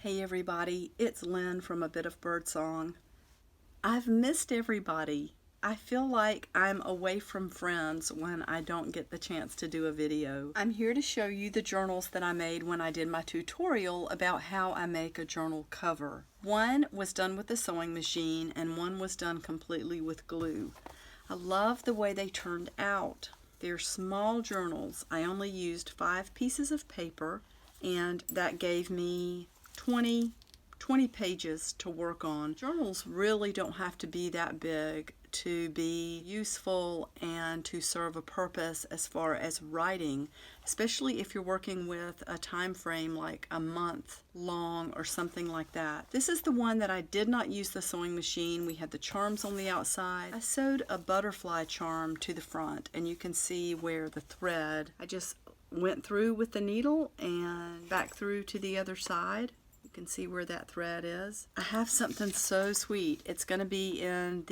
Hey everybody, it's Lynn from A Bit of Birdsong. I've missed everybody. I feel like I'm away from friends when I don't get the chance to do a video. I'm here to show you the journals that I made when I did my tutorial about how I make a journal cover. One was done with the sewing machine and one was done completely with glue. I love the way they turned out. They're small journals. I only used 5 pieces of paper and that gave me 20 pages to work on. Journals really don't have to be that big to be useful and to serve a purpose as far as writing, especially if you're working with a time frame like a month long or something like that. This is the one that I did not use the sewing machine. We had the charms on the outside. I sewed a butterfly charm to the front, and you can see where the thread, I just went through with the needle and back through to the other side. You can see where that thread is. I have something so sweet. It's going to be in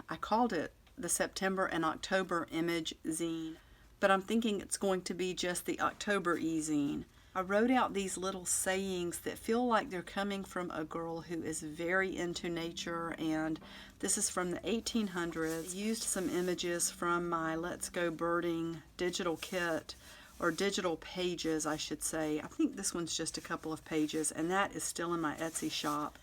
I called it the September and October image zine, but I'm thinking it's going to be just the October e-zine. I wrote out these little sayings that feel like they're coming from a girl who is very into nature, and this is from the 1800s. I used some images from my Let's Go Birding digital kit, or digital pages, I should say. I think this one's just a couple of pages, and that is still in my Etsy shop.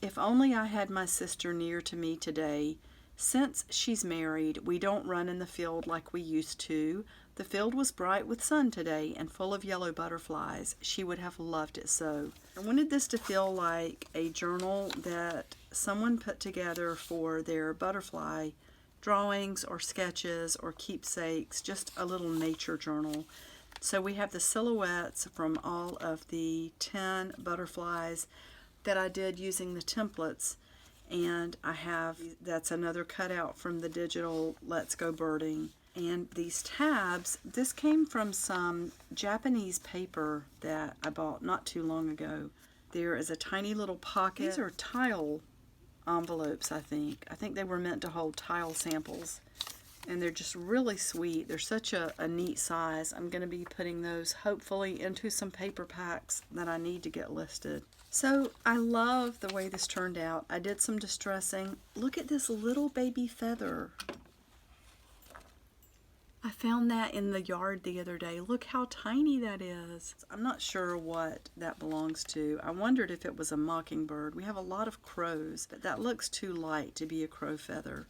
If only I had my sister near to me today. Since she's married, we don't run in the field like we used to. The field was bright with sun today and full of yellow butterflies. She would have loved it so. I wanted this to feel like a journal that someone put together for their butterfly drawings or sketches or keepsakes, just a little nature journal. So we have the silhouettes from all of the 10 butterflies that I did using the templates, and I have, that's another cutout from the digital Let's Go Birding. And these tabs, this came from some Japanese paper that I bought not too long ago. There is a tiny little pocket. These are tile envelopes, I think. I think they were meant to hold tile samples. And they're just really sweet. They're such a neat size. I'm going to be putting those hopefully into some paper packs that I need to get listed. So I love the way this turned out. I did some distressing. Look at this little baby feather. I found that in the yard the other day. Look how tiny that is. I'm not sure what that belongs to. I wondered if it was a mockingbird. We have a lot of crows, but that looks too light to be a crow feather.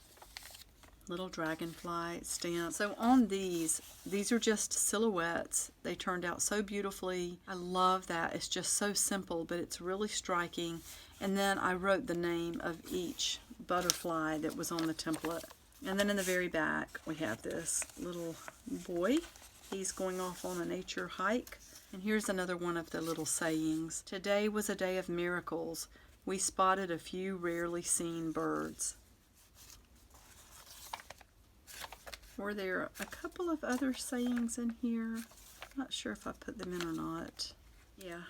Little dragonfly stamp. So on these are just silhouettes. They turned out so beautifully. I love that. It's just so simple, but it's really striking. And then I wrote the name of each butterfly that was on the template. And then in the very back, we have this little boy. He's going off on a nature hike. And here's another one of the little sayings. Today was a day of miracles. We spotted a few rarely seen birds. Were there a couple of other sayings in here? I'm not sure if I put them in or not. Yeah,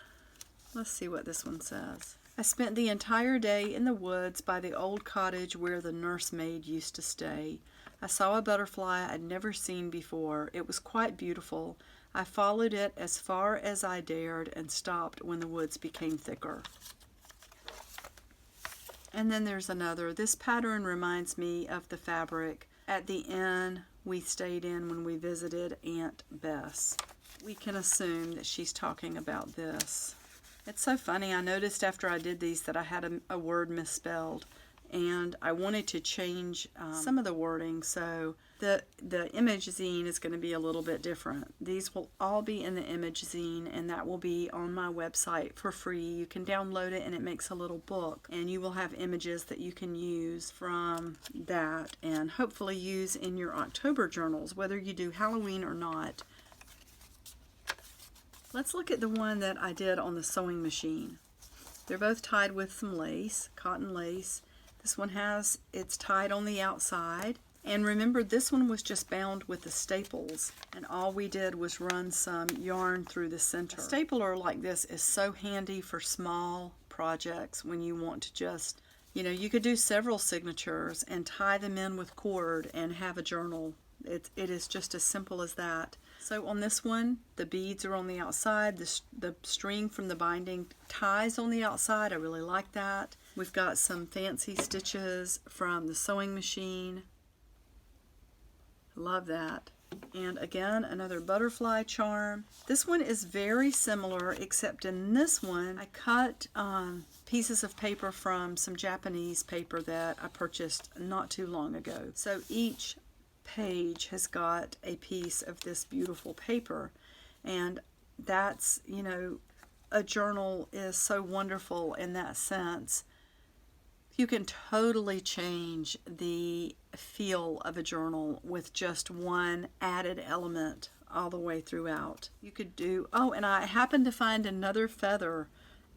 let's see what this one says. I spent the entire day in the woods by the old cottage where the nursemaid used to stay. I saw a butterfly I'd never seen before. It was quite beautiful. I followed it as far as I dared and stopped when the woods became thicker. And then there's another. This pattern reminds me of the fabric at the inn we stayed in when we visited Aunt Bess. We can assume that she's talking about this. It's so funny. I noticed after I did these that I had a word misspelled, and I wanted to change some of the wording, so the image zine is going to be a little bit different. These will all be in the image zine, and that will be on my website for free. You can download it, and it makes a little book, and you will have images that you can use from that and hopefully use in your October journals, whether you do Halloween or not. Let's look at the one that I did on the sewing machine. They're both tied with some lace, cotton lace. This one it's tied on the outside. And remember, this one was just bound with the staples, and all we did was run some yarn through the center. A stapler like this is so handy for small projects when you want to just, you could do several signatures and tie them in with cord and have a journal It is just as simple as that. So on this one, the beads are on the outside, the string from the binding ties on the outside. I really like that. We've got some fancy stitches from the sewing machine. Love that. And again, another butterfly charm. This one is very similar, except in this one, I cut pieces of paper from some Japanese paper that I purchased not too long ago. So each page has got a piece of this beautiful paper, and that's, you know, a journal is so wonderful in that sense. You can totally change the feel of a journal with just one added element all the way throughout. You could do, oh, and I happened to find another feather.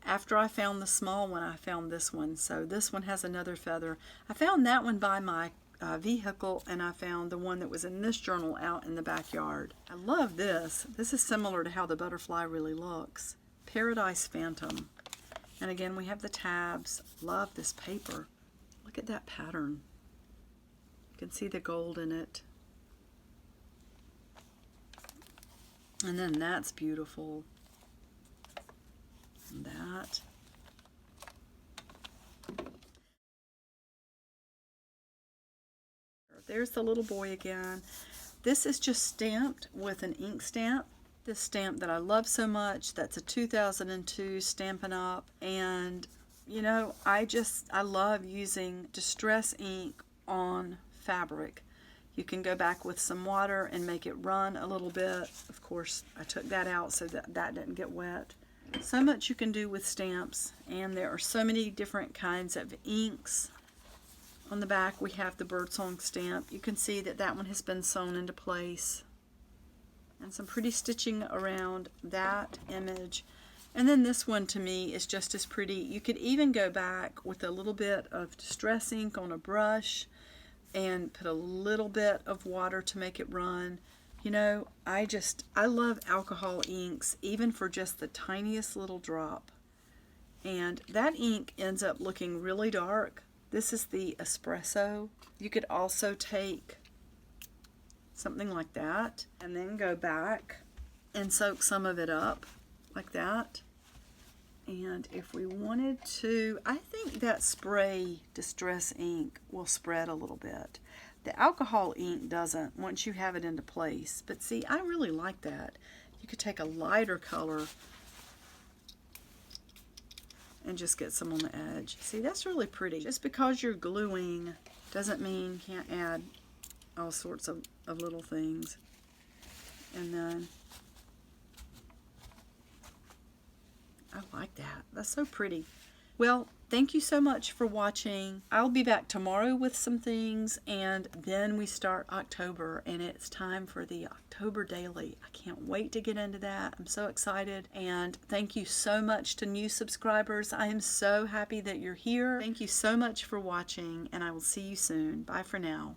After I found the small one, I found this one. So this one has another feather. I found that one by my vehicle, and I found the one that was in this journal out in the backyard. I love this. This is similar to how the butterfly really looks. Paradise Phantom. And again, we have the tabs. Love this paper. Look at that pattern. You can see the gold in it. And then that's beautiful. And that. There's the little boy again. This is just stamped with an ink stamp. This stamp that I love so much. That's a 2002 Stampin' Up. And, you know, I love using distress ink on fabric. You can go back with some water and make it run a little bit. Of course, I took that out so that that didn't get wet. So much you can do with stamps, and there are so many different kinds of inks. On the back we have the birdsong stamp. You can see that that one has been sewn into place. And some pretty stitching around that image. And then this one to me is just as pretty. You could even go back with a little bit of distress ink on a brush and put a little bit of water to make it run. You know, I love alcohol inks, even for just the tiniest little drop. And that ink ends up looking really dark. This is the espresso. You could also take something like that and then go back and soak some of it up like that. And if we wanted to, I think that spray distress ink will spread a little bit. The alcohol ink doesn't once you have it into place. But see, I really like that. You could take a lighter color and just get some on the edge. See, that's really pretty. Just because you're gluing doesn't mean you can't add all sorts of little things. And then I like that. That's so pretty. Well, thank you so much for watching. I'll be back tomorrow with some things, and then we start October, and it's time for the October Daily. I can't wait to get into that. I'm so excited, and thank you so much to new subscribers. I am so happy that you're here. Thank you so much for watching, and I will see you soon. Bye for now.